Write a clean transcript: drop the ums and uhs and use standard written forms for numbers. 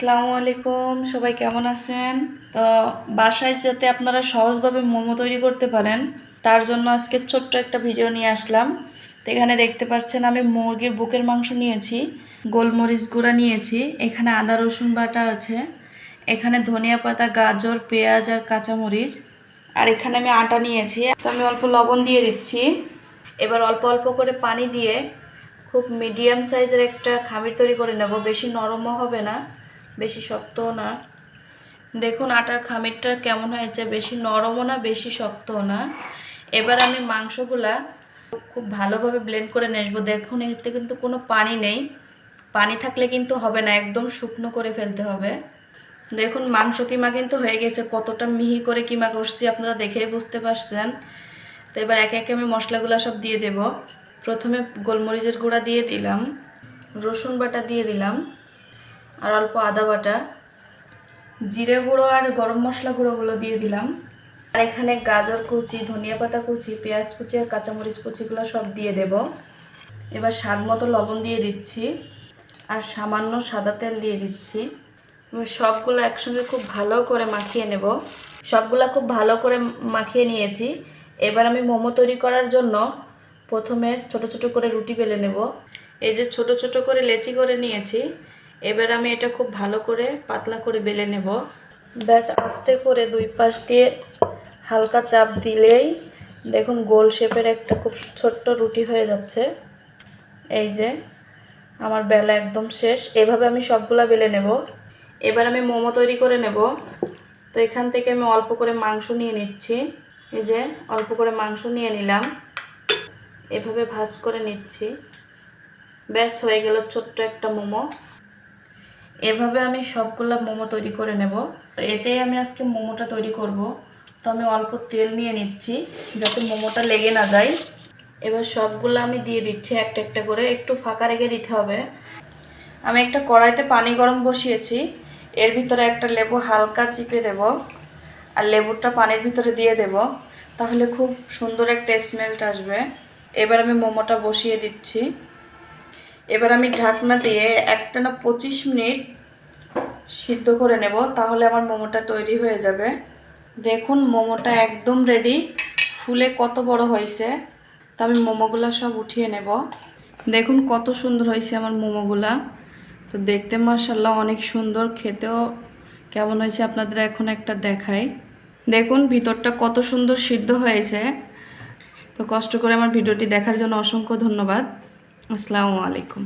আসসালামু আলাইকুম, সবাই কেমন আছেন? তো বাসায় যাতে আপনারা সহজভাবে মোমো তৈরি করতে পারেন তার জন্য আজকে ছোট্ট একটা ভিডিও নিয়ে আসলাম। তো এখানে দেখতে পাচ্ছেন আমি মুরগির বুকের মাংস নিয়েছি, গোলমরিচ গুঁড়া নিয়েছি, এখানে আদা রসুন বাটা আছে, এখানে ধনিয়া পাতা, গাজর, পেঁয়াজ আর কাঁচামরিচ, আর এখানে আমি আটা নিয়েছি। তো আমি অল্প লবণ দিয়ে দিচ্ছি। এবার অল্প অল্প করে পানি দিয়ে খুব মিডিয়াম সাইজের একটা খামির তৈরি করে নেব। বেশি নরমও হবে না, বেশি শক্তও না। দেখুন আটার খামিরটা কেমন হয়েছে, বেশি নরমও না বেশি শক্তও না। এবার আমি মাংসগুলা খুব ভালোভাবে ব্লেন্ড করে নেসবো। দেখুন এতে কিন্তু কোনো পানি নেই, পানি থাকলে কিন্তু হবে না, একদম শুকনো করে ফেলতে হবে। দেখুন মাংস কিমা কিন্তু হয়ে গেছে, কতটা মিহি করে কিমা করছি আপনারা দেখেই বুঝতে পারছেন। তো এবার একে একে আমি মশলাগুলো সব দিয়ে দেব। প্রথমে গোলমরিচের গুঁড়া দিয়ে দিলাম, রসুন বাটা দিয়ে দিলাম, আর অল্প আদা বাটা, জিরে গুঁড়ো আর গরম মশলা গুঁড়োগুলো দিয়ে দিলাম। আর এখানে গাজর কুচি, ধনিয়া পাতা কুচি, পেঁয়াজ কুচি আর কাঁচামরিচ কুচিগুলো সব দিয়ে দেব। এবার স্বাদ মতো লবণ দিয়ে দিচ্ছি আর সামান্য সাদা তেল দিয়ে দিচ্ছি। এবার সবগুলো একসঙ্গে খুব ভালো করে মাখিয়ে নেব। সবগুলো খুব ভালো করে মাখিয়ে নিয়েছি। এবার আমি মোমো তৈরি করার জন্য প্রথমে ছোট ছোট করে রুটি বেলে নেব। এই যে ছোট ছোট করে লেচি করে নিয়েছি। এবার আমি এটা খুব ভালো করে পাতলা করে বেলে নেব। ব্যাস আস্তে করে দুই পাশ দিয়ে হালকা চাপ দিলেই দেখুন গোল শেপের একটা খুব ছোট্ট রুটি হয়ে যাচ্ছে। এই যে আমার বেলা একদম শেষ। এভাবে আমি সবগুলা বেলে নেব। এবার আমি মোমো তৈরি করে নেব। তো এখান থেকে আমি অল্প করে মাংস নিয়ে নিচ্ছি। এই যে অল্প করে মাংস নিয়ে নিলাম, এভাবে ভাজ করে নিচ্ছি। ব্যাস হয়ে গেল ছোট্ট একটা মোমো। এভাবে আমি সবগুলা মোমো তৈরি করে নেব। তো এতেই আমি আজকে মোমোটা তৈরি করব। তো আমি অল্প তেল নিয়ে নিচ্ছি যাতে মোমোটা লেগে না যায়। এবার সবগুলো আমি দিয়ে দিচ্ছি একটা একটা করে, একটু ফাঁকা রেখে দিতে হবে। আমি একটা কড়াইতে পানি গরম বসিয়েছি, এর ভিতরে একটা লেবু হালকা চিপে দেব আর লেবুটা পানির ভিতরে দিয়ে দেব, তাহলে খুব সুন্দর একটা স্মেল আসবে। এবার আমি মোমোটা বসিয়ে দিচ্ছি। এবার আমি ঢাকনা দিয়ে একটানা 25 মিনিট সিদ্ধ করে নেব, তাহলে আমার মোমোটা তৈরি হয়ে যাবে। দেখুন মোমোটা একদম রেডি, ফুলে কত বড় হয়েছে। তো আমি মোমোগুলা সব উঠিয়ে নেব। দেখুন কত সুন্দর হয়েছে আমার মোমোগুলা। তো দেখতে মাশাআল্লাহ অনেক সুন্দর, খেতেও কেমন হয়েছে আপনাদের এখন একটা দেখাই। দেখুন ভিতরটা কত সুন্দর সিদ্ধ হয়েছে। তো কষ্ট করে আমার ভিডিওটি দেখার জন্য অসংখ্য ধন্যবাদ। আসসালামু আলাইকুম।